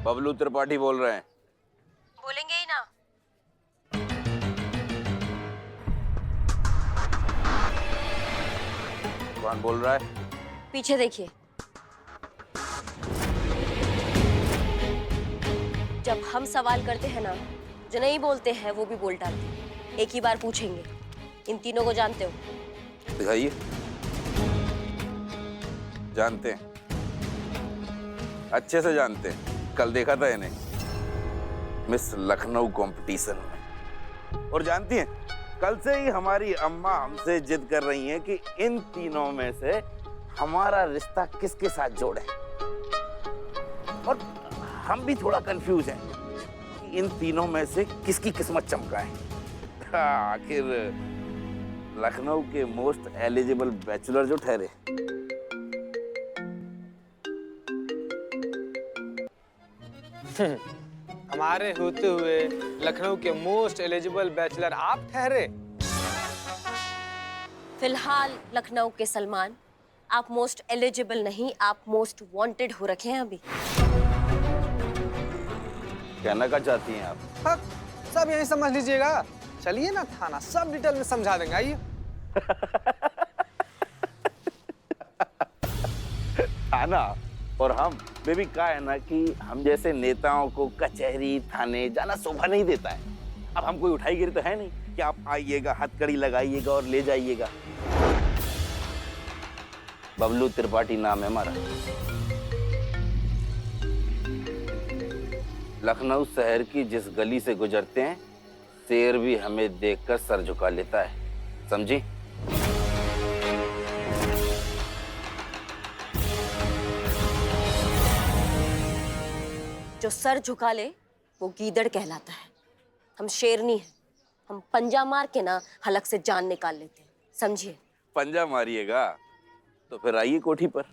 बबलू त्रिपाठी बोल रहे हैं। बोलेंगे ही ना। कौन बोल रहा है? पीछे देखिए। जब हम सवाल करते हैं ना, जो नहीं बोलते हैं वो भी बोल डालते हैं। एक ही बार पूछेंगे, इन तीनों को जानते हो? दिखाइए। जानते हैं, अच्छे से जानते हैं। कल देखा था इन्हें मिस लखनऊ कंपटीशन में। और जानती हैं, कल से ही हमारी अम्मा हमसे जिद कर रही हैं कि इन तीनों में से हमारा रिश्ता किसके साथ जोड़े। और हम भी थोड़ा कंफ्यूज हैं कि इन तीनों में से किसकी किस्मत चमका है। आखिर लखनऊ के मोस्ट एलिजिबल बैचलर जो ठहरे। हमारे होते हुए लखनऊ के मोस्ट एलिजिबल बैचलर आप ठहरे। फिलहाल लखनऊ के सलमान, आप मोस्ट एलिजिबल नहीं, आप मोस्ट वांटेड हो रखे हैं अभी। कहना क्या चाहती हैं आप? हाँ, सब यही समझ लीजिएगा। चलिए ना थाना, सब डिटेल में समझा देंगे। आइए। थाना और हम में भी क्या है ना कि हम जैसे नेताओं को कचहरी थाने जाना शोभा नहीं देता है। अब हम कोई उठाई गिरी तो है नहीं कि आप आइएगा, हथकड़ी लगाइएगा और ले जाइएगा। बबलू त्रिपाठी नाम है हमारा। लखनऊ शहर की जिस गली से गुजरते हैं, शेर भी हमें देखकर सर झुका लेता है, समझी? जो सर झुका ले वो गीदड़ कहलाता है। हम शेरनी हैं, हम पंजा मार के ना हलक से जान निकाल लेते हैं, समझिए? पंजा मारिएगा तो फिर आइए कोठी पर।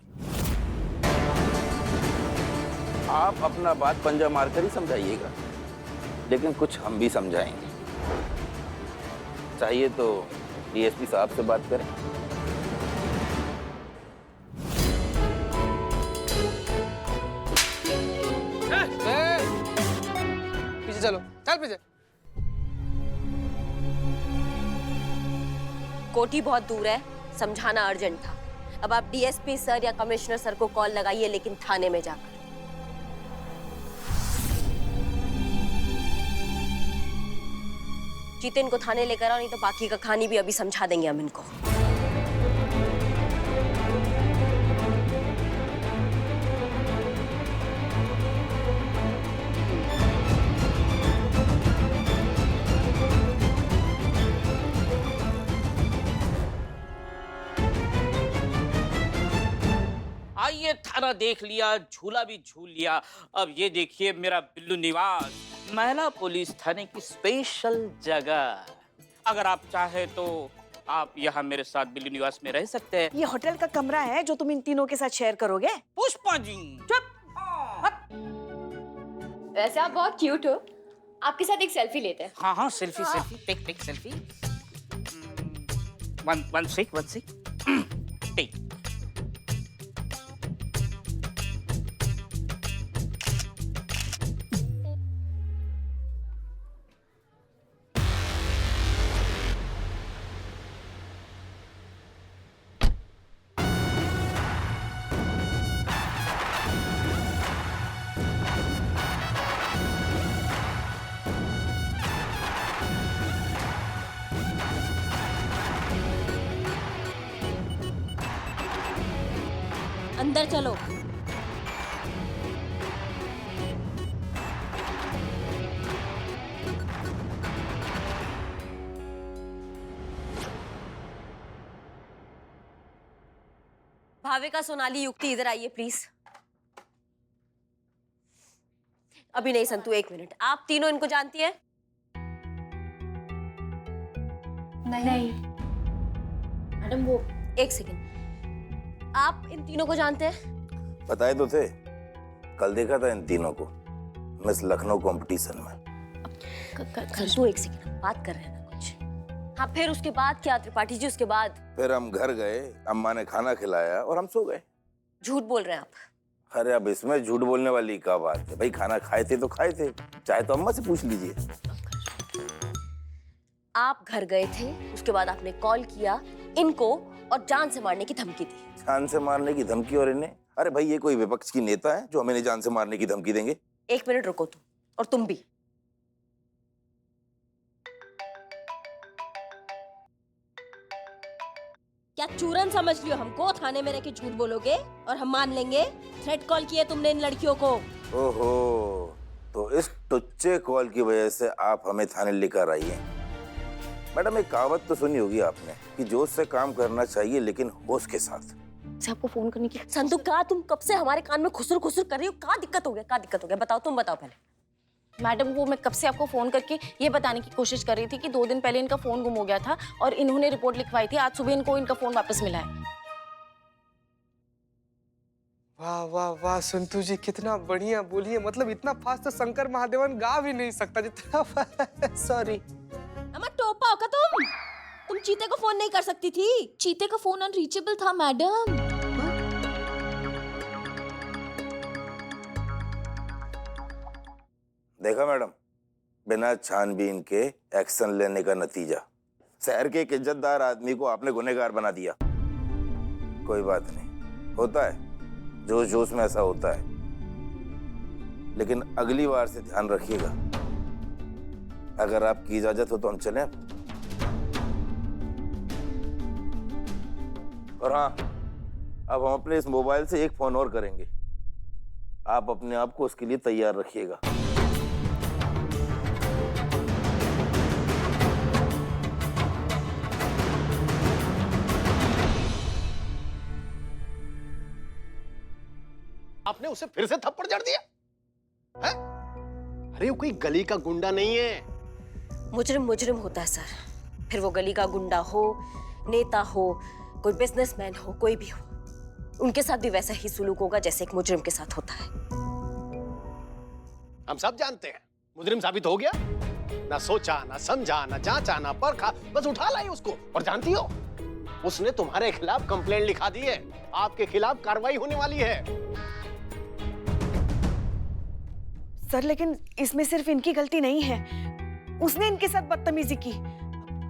आप अपना बात पंजा मारकर ही समझाइएगा, लेकिन कुछ हम भी समझाएंगे। चाहिए तो डीएसपी साहब से बात करें। पीछे चलो, चल पीछे। कोठी बहुत दूर है, समझाना अर्जेंट था। अब आप डीएसपी सर या कमिश्नर सर को कॉल लगाइए, लेकिन थाने में जाकर। जितिन को थाने लेकर आओ, नहीं तो बाकी का कहानी भी अभी समझा देंगे हम इनको। आइए, थाना देख लिया, झूला भी झूल लिया। अब ये देखिए मेरा बिल्लू निवास, महिला पुलिस थाने की स्पेशल जगह। अगर आप चाहे तो आप यहाँ मेरे साथ बिल्लू निवास में रह सकते हैं। ये होटल का कमरा है जो तुम इन तीनों के साथ शेयर करोगे? पुष्पा जी चुप। वैसे आप बहुत क्यूट हो, आपके साथ एक सेल्फी लेते हैं। हाँ हाँ, selfie selfie, take selfie. One sick take. अंदर चलो। भाविका, सोनाली, युक्ति, इधर आइए प्लीज। अभी नहीं संतु, एक मिनट। आप तीनों इनको जानती हैं? नहीं। मैडम वो एक सेकंड, आप इन तीनों को जानते हैं? बताए तो थे, कल देखा था इन तीनों को मिस लखनऊ कंपटीशन में। संतु एक सेकंड, बात कर रहे हैं ना कुछ। हाँ, फिर उसके बाद क्या त्रिपाठी जी? उसके बाद फिर हम घर गए, अम्मा ने खाना खिलाया और हम सो गए। झूठ बोल रहे हैं आप। अरे अब इसमें झूठ बोलने वाली क्या बात है भाई, खाना खाए थे तो खाए थे, चाहे तो अम्मा से पूछ लीजिए। आप घर गए थे, उसके बाद आपने कॉल किया इनको और जान से मारने की धमकी दी। जान से मारने की धमकी? और इन्हें? अरे भाई ये कोई विपक्ष की नेता है जो हमें जान से मारने की धमकी देंगे? 1 मिनट रुको तुम, और तुम भी। क्या चूरन समझ लियो हमको? थाने में रह के झूठ बोलोगे और हम मान लेंगे? थ्रेट कॉल किया तुमने इन लड़कियों को। ओहो, तो इस टुच्चे कॉल की वजह से आप हमें थाने लेकर आई हैं। मैडम एक कहावत तो सुनी होगी आपने कि जोश से काम करना चाहिए लेकिन होश के साथ। से आपको फोन करने की संतु, का तुम कब से हमारे कान में खुसर खुसर कर रही हो? क्या दिक्कत हो गया? क्या दिक्कत हो गया? बताओ, तुम बताओ पहले। मैडम वो मैं कब से आपको फोन करके ये बताने की कोशिश कर रही थी कि 2 दिन पहले इनका फोन गुम हो गया था और इन्होंने रिपोर्ट लिखवाई थी। आज सुबह इनको इनका फोन वापस मिला है। वाह वाह वाह संतू जी, कितना बढ़िया बोलिए। मतलब इतना फास्ट तो शंकर महादेवन गा भी नहीं सकता जितना सॉरी। अम्मा टोपा हो का तुम चीते को फोन नहीं कर सकती थी? चीते का फोन अनरीचेबल था मैडम। देखा मैडम, बिना छानबीन के एक्शन लेने का नतीजा। शहर के एक इज्जतदार आदमी को आपने गुनहगार बना दिया। कोई बात नहीं, होता है, जोश जोश में ऐसा होता है, लेकिन अगली बार से ध्यान रखिएगा। अगर आपकी इजाजत हो तो हम चलें। और हाँ, अब हम अपने इस मोबाइल से एक फोन और करेंगे, आप अपने आप को उसके लिए तैयार रखिएगा। आपने उसे फिर से थप्पड़ जड़ दिया है? अरे वो कोई गली का गुंडा नहीं है। मुजरिम मुजरिम होता है सर, फिर वो गली का गुंडा हो, नेता हो, कोई बिजनेसमैन हो, कोई भी हो, उनके साथ भी वैसा ही सुलूक होगा जैसे एक मुजरिम के साथ होता है। हम सब जानते हैं, मुजरिम साबित हो गया। ना सोचा, ना समझा, ना जांचा, ना परखा, बस उठा लाई उसको। और जानती हो, उसने तुम्हारे खिलाफ कंप्लेंट लिखा दी है। आपके खिलाफ कार्रवाई होने वाली है। सर लेकिन इसमें सिर्फ इनकी गलती नहीं है, उसने इनके साथ बदतमीजी की।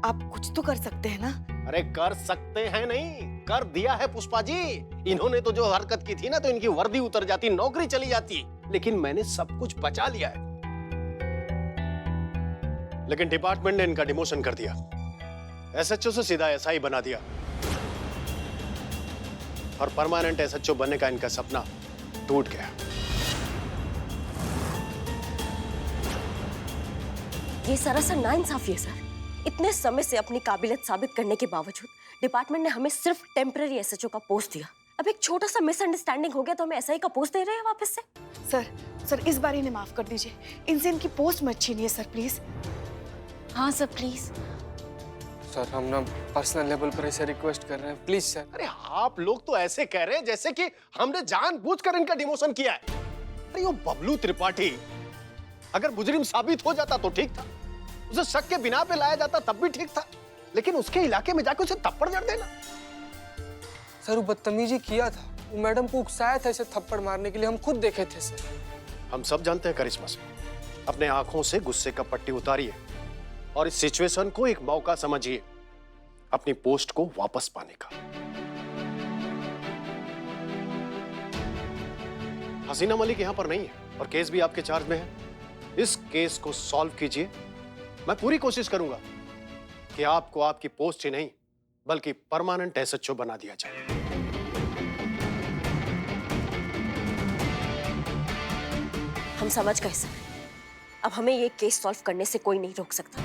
आप कुछ तो कर सकते हैं ना? अरे कर सकते हैं नहीं, कर दिया है पुष्पा जी। इन्होंने तो जो हरकत की थी ना, तो इनकी वर्दी उतर जाती, नौकरी चली जाती। लेकिन मैंने सब कुछ बचा लिया है। लेकिन डिपार्टमेंट ने इनका डिमोशन कर दिया, एसएचओ से सीधा एसआई बना दिया। और परमानेंट एसएचओ बनने का इनका सपना टूट गया। ये सरासर नाइंसाफी है सर। इतने समय से अपनी काबिलियत साबित करने के बावजूद डिपार्टमेंट ने हमें सिर्फ टेम्पररी एसएचओ का पोस्ट दिया। अब एक छोटा सा मिसअंडरस्टैंडिंग हो गया तो हमें एसआई का पोस्ट दे रहे हैं वापस से। सर इस बार इन्हें माफ कर दीजिए, इनसे इनकी पोस्ट मत छीनिए सर प्लीज। हाँ सर प्लीज। सर हम ना पर्सनल लेवल पर ऐसे रिक्वेस्ट कर रहे हैं, प्लीज सर। अरे आप लोग तो ऐसे कह रहे हैं जैसे कि हमने जानबूझकर इनका डिमोशन किया है। अरे वो बबलू त्रिपाठी अगर मुजरिम साबित हो जाता तो ठीक था, उसे शक के बिना पे लाया जाता तब भी ठीक था, लेकिन उसके इलाके में जाकर उसे थप्पड़ जड़ देना। सर वो बदतमीजी किया था, वो मैडम को उकसाया था इसे थप्पड़ मारने के लिए, हम खुद देखे थे सर। हम सब जानते हैं करिश्मा से, अपने आंखों से गुस्से का पट्टी उतारिए और इस सिचुएशन को एक मौका समझिए अपनी पोस्ट को वापस पाने का। हसीना मलिक यहां पर नहीं है और केस भी आपके चार्ज में है। इस केस को सॉल्व कीजिए। मैं पूरी कोशिश करूंगा कि आपको आपकी पोस्ट ही नहीं बल्कि परमानेंट एसएचओ बना दिया जाए। हम समझ गए सर, अब हमें ये केस सॉल्व करने से कोई नहीं रोक सकता।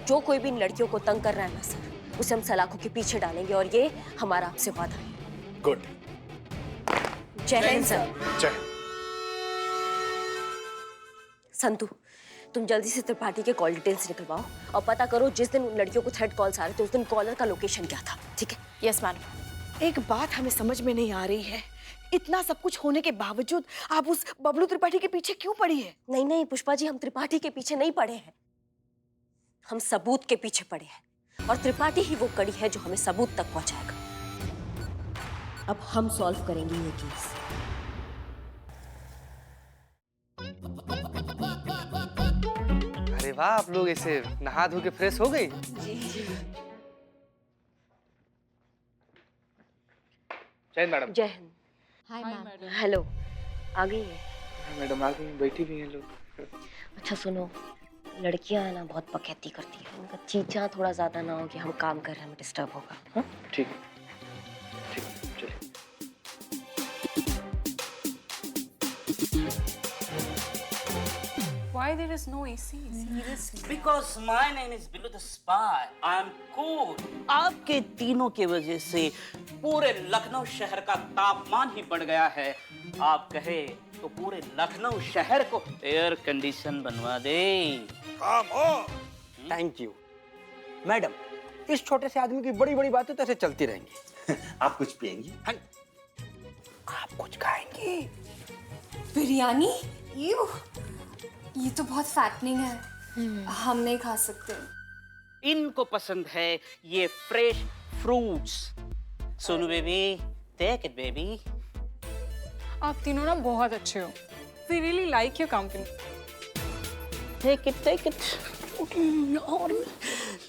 जो कोई भी इन लड़कियों को तंग कर रहा है ना सर, उसे हम सलाखों के पीछे डालेंगे और ये हमारा आपसे वादा है। गुड। जय हिंद सर। जय हिंद। संतु, तुम जल्दी से त्रिपाठी के कॉल डिटेल्स निकलवाओ और पता करो जिस दिन उन लड़कियों को थ्रेट कॉल्स आ रहे थे उस दिन कॉलर का लोकेशन क्या था, ठीक है? Yes madam. एक बात हमें समझ में नहीं आ रही है, इतना सब कुछ होने के बावजूद आप उस बबलू त्रिपाठी के पीछे क्यों पड़ी है? नहीं नहीं पुष्पा जी, हम त्रिपाठी के पीछे नहीं पड़े हैं, हम सबूत के पीछे पड़े हैं और त्रिपाठी ही वो कड़ी है जो हमें सबूत तक पहुंचाएगा। अब हम सॉल्व करेंगे ये केस। वाह, आप लोग ऐसे नहा धो के फ्रेश हो गई? जय मैडम। जय हिंद। Hi ma'am. हेलो, आ गई है? मैडम आ गई, बैठी भी हैं लोग। अच्छा सुनो, लड़कियां है ना बहुत पकैती करती है, उनका चींचा थोड़ा ज्यादा ना हो कि हम काम कर रहे हैं हमें डिस्टर्ब होगा। हाँ? ठीक है, ठीक है, चलिए। Why there is no AC? Seriously. Because my name is Billu the Spy. I'm cool. आपके तीनों के वजह से पूरे लखनऊ शहर का तापमान ही बढ़ गया है। आप कहे तो पूरे लखनऊ शहर को एयर कंडीशन बनवा दे। Thank you madam. इस छोटे से आदमी की बड़ी बड़ी बातें तो ऐसे चलती रहेंगी। आप कुछ पिएंगी? हाँ, आप कुछ खाएंगी? बिरयानी? ये तो बहुत फैटनिंग है, हम नहीं खा सकते। इनको पसंद है ये fresh fruits. Sonu baby, take it baby. आप तीनों ना बहुत अच्छे हो। We really like your company. Take it, take it. यार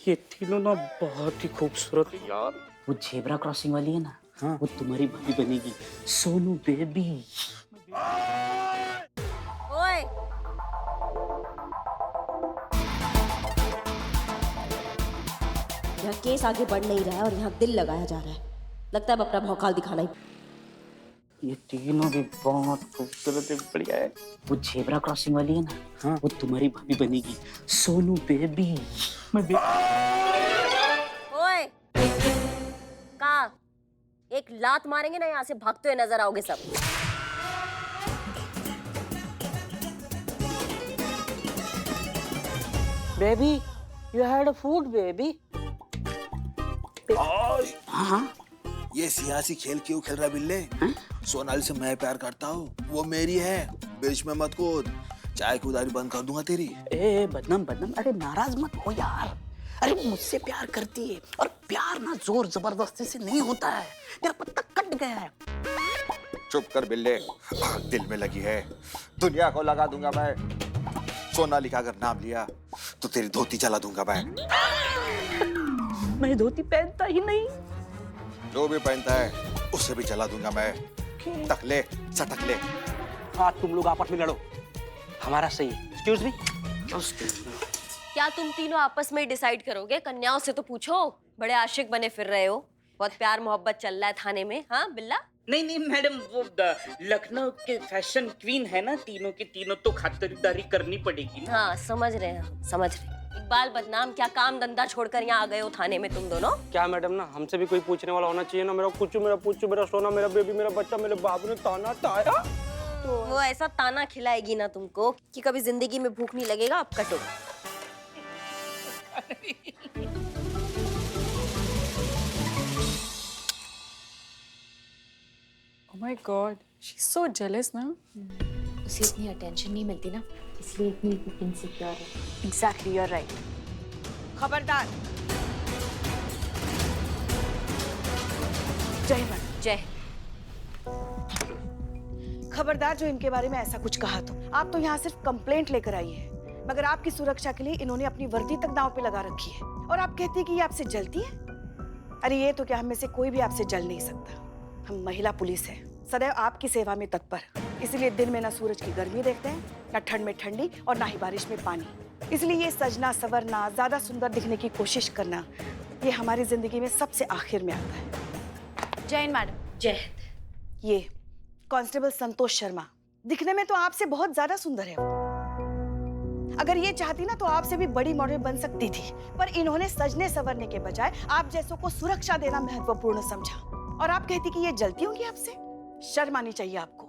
ये तीनों ना बहुत ही खूबसूरत है यार। वो जेब्रा क्रॉसिंग वाली है ना, हाँ, वो तुम्हारी भाभी बनेगी, सोनू बेबी। ओए, यहाँ केस आगे बढ़ नहीं रहा है और यहाँ दिल लगाया जा रहा है। लगता है अब अपना भौकाल दिखाना ही। ये तीनों भी बहुत खूबसूरत है, बढ़िया है। वो जेब्रा क्रॉसिंग वाली है ना, हाँ, वो तुम्हारी भाभी बनेगी, सोनू बेबी। ओए, कहाँ? एक लात मारेंगे ना, यहाँ से भागते हुए नजर आओगे सब। Baby, you had a food, baby. हाँ, ये सियासी खेल क्यों खेल रहा है बिल्ले? सोनाली से मैं प्यार करता हूँ, वो मेरी है, बीच में मत कूद, चाय की उधारी बंद कर दूंगा तेरी। ए बदनाम बदनाम, अरे नाराज मत हो यार। अरे मुझसे प्यार करती है और प्यार ना जोर जबरदस्ती से नहीं होता है। तेरा पत्ता कट गया है। चुप कर बिल्ले, दिल में लगी है, दुनिया को लगा दूंगा मैं। सोनाली का अगर नाम लिया तो तेरी धोती जला दूंगा मैं। मैं धोती पहनता ही नहीं। जो भी पहनता है उसे भी जला दूंगा मैं। तकले सटक ले। हाँ, तुम लोग आपस में लड़ो, हमारा सही है। Excuse me. क्या तुम तीनों आपस में डिसाइड करोगे? कन्याओं से तो पूछो, बड़े आशिक बने फिर रहे हो, बहुत प्यार मोहब्बत चल रहा है थाने में। हाँ बिल्ला? नहीं नहीं मैडम, वो लखनऊ के फैशन क्वीन है ना, तीनों के तीनों तो खातिरदारी करनी पड़ेगी ना। हाँ समझ रहे हैं, समझ रहे हैं। इकबाल बदनाम, क्या काम धंधा छोड़कर यहाँ आ गए हो थाने में तुम दोनों? क्या मैडम ना, हमसे भी कोई पूछने वाला होना चाहिए ना। मेरा कुचू, मेरा पुच्चू, मेरा सोना, मेरा बेबी, मेरा बच्चा, मेरे बाबू ने ताना ताया तो वो ऐसा ताना खिलाएगी ना तुमको कि कभी जिंदगी में भूख नहीं लगेगा। अब कटो। Oh my God, she's so jealous ना? उसे इतनी अटेंशन नहीं मिलती ना, इसलिए इतनी इनसिक्योर है। Exactly, you're right. खबरदार। जय मैडम। जय। खबरदार जो इनके बारे में ऐसा कुछ कहा तो। आप तो यहाँ सिर्फ कंप्लेंट लेकर आई है, मगर आपकी सुरक्षा के लिए इन्होंने अपनी वर्दी तक दांव पे लगा रखी है। और आप कहती है कि ये आपसे जलती है? अरे ये तो क्या, हम में से कोई भी आपसे जल नहीं सकता। हम महिला पुलिस है, सदैव आपकी सेवा में तत्पर, इसलिए दिन में ना सूरज की गर्मी देखते हैं, ना ठंड में ठंडी और ना ही बारिश में पानी। इसलिए ये सजना संवरना, ज्यादा सुंदर दिखने की कोशिश करना, ये हमारी जिंदगी में सबसे आखिर में आता है। जय हिंद मैडम। जय। ये कांस्टेबल संतोष शर्मा, दिखने में तो आपसे बहुत ज्यादा सुंदर है वो। अगर ये चाहती ना तो आपसे भी बड़ी मॉडल बन सकती थी, पर इन्होंने सजने संवरने के बजाय आप जैसों को सुरक्षा देना महत्वपूर्ण समझा। और आप कहती कि ये जलती होंगी आपसे? शर्म आनी चाहिए आपको।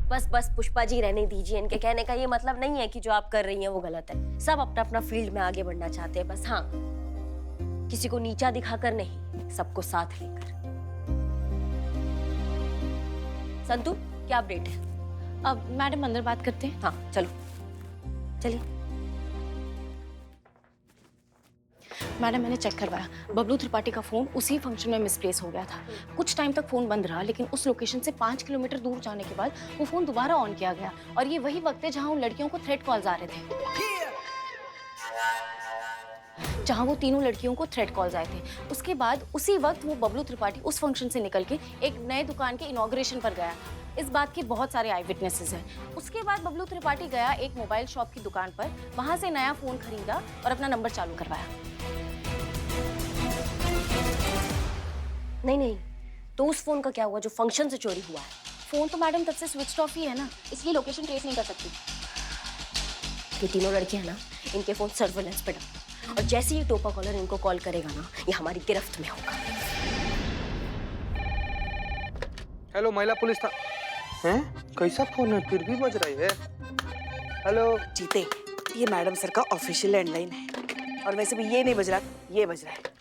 बस बस पुष्पा जी, रहने दीजिए। इनके कहने का ये मतलब नहीं है कि जो आप कर रही हैं वो गलत है। सब अपना अपना फील्ड में आगे बढ़ना चाहते हैं, बस हाँ किसी को नीचा दिखाकर नहीं, सबको साथ लेकर। संतू, क्या अपडेट है? अब मैडम अंदर बात करते हैं। हाँ चलो, चलिए। मैडम मैंने चेक करवाया, बबलू त्रिपाठी का फोन उसी फंक्शन में मिसप्लेस हो गया था। कुछ टाइम तक फोन बंद रहा, लेकिन उस लोकेशन से 5 किलोमीटर दूर जाने के बाद वो फोन दोबारा ऑन किया गया। और ये वही वक्त है जहां उन लड़कियों को थ्रेट कॉल्स आ रहे थे। जहाँ वो तीनों लड़कियों को थ्रेट कॉल्स आए थे। उसके बाद उसी वक्त वो बबलू त्रिपाठी उस फंक्शन से निकल के एक नए दुकान के इनॉग्रेशन पर गया। इस बात के बहुत सारे आई विटनेसेस हैं। उसके बाद बबलू त्रिपाठी गया एक मोबाइल शॉप की दुकान पर, वहां से नया फोन खरीदा और अपना नंबर चालू करवाया। नहीं, तो उस फोन का क्या हुआ जो फंक्शन से चोरी हुआ है? फोन तो मैडम तब से स्विच ऑफ ही है ना, इसलिए लोकेशन ट्रेस नहीं कर सकती। ये तीनों लड़कियां ना, इनके फोन सर्वेलेंस पे डाल, और जैसे ही टोपा कॉलर इनको कॉल करेगा ना, ये हमारी गिरफ्त में होगा। हेलो महिला पुलिस था हैं? कैसा फोन है, फिर भी बज रही है। हेलो जीते, ये मैडम सर का ऑफिशियल लैंडलाइन है, और वैसे भी ये नहीं बज रहा, ये बज रहा है।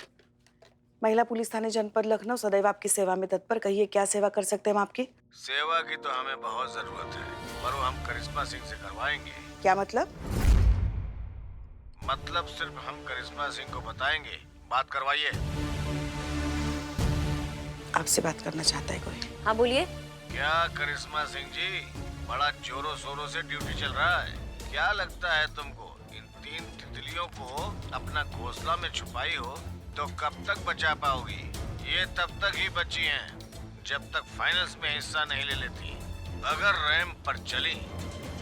महिला पुलिस थाने जनपद लखनऊ सदैव आपकी सेवा में तत्पर। कहिए क्या सेवा कर सकते हैं हम आपकी? सेवा की तो हमें बहुत जरूरत है, पर वो हम करिश्मा सिंह से करवाएंगे। क्या मतलब? मतलब सिर्फ हम करिश्मा सिंह को बताएंगे। बात करवाइए। आपसे बात करना चाहता है कोई? हाँ बोलिए। क्या करिश्मा सिंह जी, बड़ा जोरों शोरों से ड्यूटी चल रहा है। क्या लगता है तुमको इन 3 तितलियों को अपना घोंसला में छुपाई हो तो कब तक बचा पाओगी? ये तब तक ही बची हैं जब तक फाइनल्स में हिस्सा नहीं ले लेती। अगर रैंप पर चली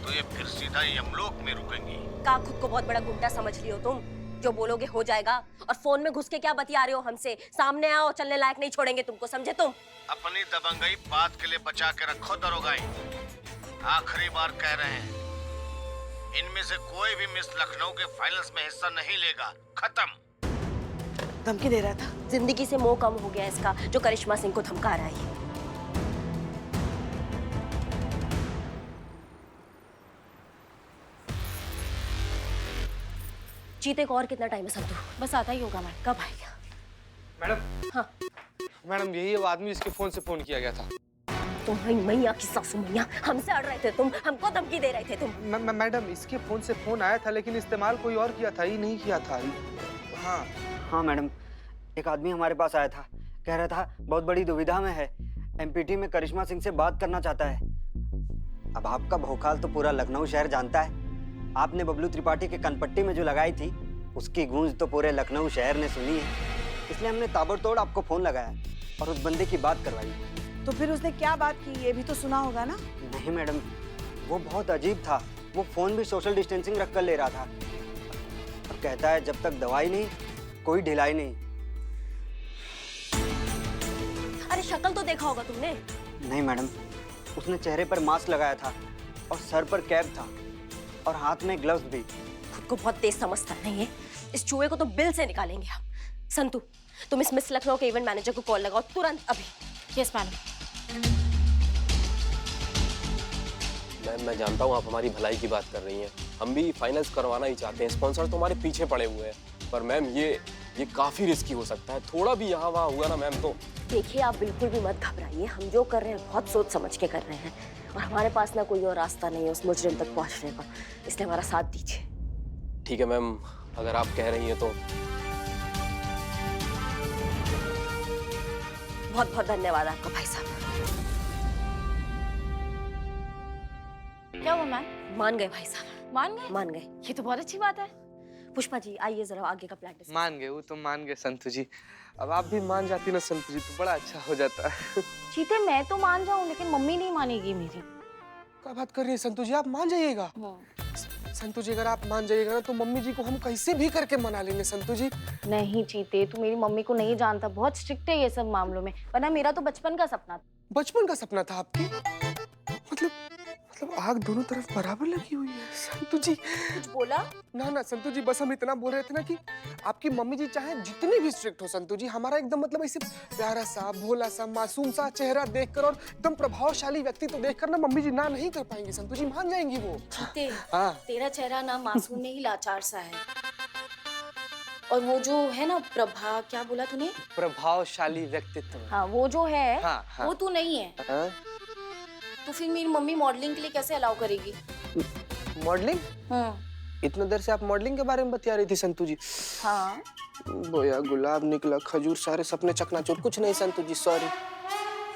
तो ये फिर सीधा यमलोक में रुकेंगी। का खुद को बहुत बड़ा गुंडा समझ लियो तुम? जो बोलोगे हो जाएगा, और फोन में घुस के क्या बतिया रहे हो हमसे? सामने आओ, चलने लायक नहीं छोड़ेंगे तुमको, समझे तुम? अपनी दबंगई बात के लिए बचा के रखो दरोगाई। आखिरी बार कह रहे हैं, इनमें से कोई भी मिस लखनऊ के फाइनल्स में हिस्सा नहीं लेगा। खत्म। धमकी दे रहा था? जिंदगी से मोह कम हो गया इसका, जो करिश्मा सिंह को धमका रहा है। जीते को और कितना टाइम है संतू? बस आता ही होगा मैडम। कब आएगा? मैडम। हाँ मैडम, यही वो आदमी जिसके फोन से फोन किया गया था। तुम्हारी मैया की सासू मैया, हमसे अड़ रहे थे तुम, हमको धमकी दे रहे थे तुम। मैडम, इसके फोन से फोन आया था, लेकिन इस्तेमाल कोई और किया था, ये नहीं किया था। हाँ मैडम, एक आदमी हमारे पास आया था, कह रहा था बहुत बड़ी दुविधा में है, एमपीटी में करिश्मा सिंह से बात करना चाहता है। अब आपका भौकाल तो पूरा लखनऊ शहर जानता है। आपने बबलू त्रिपाठी के कनपट्टी में जो लगाई थी, उसकी गूंज तो पूरे लखनऊ शहर ने सुनी है। इसलिए हमने ताबड़तोड़ आपको फोन लगाया और उस बंदे की बात करवाई। तो फिर उसने क्या बात की, ये भी तो सुना होगा ना? नहीं मैडम, वो बहुत अजीब था। वो फोन भी सोशल डिस्टेंसिंग रख कर ले रहा था और कहता है जब तक दवाई नहीं, कोई ढिलाई नहीं। अरे शक्ल तो देखा होगा तुमने? नहीं मैडम, उसने चेहरे पर मास्क लगाया था और सर पर कैप था और हाथ में ग्लव्स भी। खुद को बहुत तेज समझता नहीं है। इस चूहे को तो बिल से निकालेंगे हम। संतू, तुम इस मिस लखनऊ के इवेंट मैनेजर को कॉल लगाओ तुरंत अभी। Yes madam. मैम, मैं जानता हूँ आप हमारी भलाई की बात कर रही हैं। हम भी फाइनल्स करवाना ही चाहते हैं, स्पॉन्सर तो हमारे पीछे पड़े हुए हैं। पर मैम, ये काफी रिस्की हो सकता है। थोड़ा भी यहाँ वहाँ हुआ ना मैम तो। देखिए, आप बिल्कुल भी मत घबराइए। हम जो कर रहे हैं बहुत सोच समझ के कर रहे हैं, और हमारे पास ना कोई और रास्ता नहीं है उस मुजरिम तक पहुंचने का। इसलिए हमारा साथ दीजिए। ठीक है मैम, अगर आप कह रही हैं तो। बहुत बहुत धन्यवाद आपका भाई साहब। क्या हुआ मैम? मान गए भाई साहब, मान गए? मान गए। ये तो बहुत अच्छी बात है। पुष्पा जी आइए जरा आगे का प्लान डिस्कस। मान गए, वो तो मान गए संतू जी। अब आप भी मान जाती ना संतू जी तो बड़ा अच्छा हो जाता है। चीते, मैं तो मान जाऊं, लेकिन मम्मी नहीं मानेगी मेरी। क्या बात कर रही है संतू जी, आप मान जाइएगा। संतू जी, अगर आप मान जाइएगा ना तो मम्मी जी को हम कैसे भी करके मना लेंगे संतू जी। नहीं चीते, तू मेरी मम्मी को नहीं जानता, बहुत स्ट्रिक्ट है ये सब मामलों में। वरना मेरा तो बचपन का सपना था। बचपन का सपना था आपकी? मतलब आग दोनों तरफ बराबर लगी हुई है संतू जी। कुछ बोला? ना संतू जी, बस हम इतना बोल रहे थे ना कि आपकी मम्मी जी चाहे जितनी भी स्ट्रिक्ट हो संतू जी, हमारा एकदम मतलब ऐसे प्यारा सा, भोला सा, मासूम सा चेहरा देखकर और एकदम प्रभावशाली व्यक्ति तो देखकर ना मम्मी जी ना नहीं कर पाएंगी संतू जी, मान जाएंगी वो। चीते, हाँ। तेरा चेहरा ना मासूम नहीं लाचार सा है। और वो जो है ना प्रभा, क्या बोला तूने? प्रभावशाली व्यक्तित्व। हाँ, वो जो है हाँ। वो तू नहीं है। हाँ? तो फिर मेरी मम्मी मॉडलिंग के लिए कैसे अलाउ करेगी? मॉडलिंग? हाँ। इतना देर से आप मॉडलिंग के बारे में बता रही थी संतू जी। हाँ। बोया गुलाब निकला खजूर, सारे सपने चकनाचूर। कुछ नहीं संतू जी, सॉरी।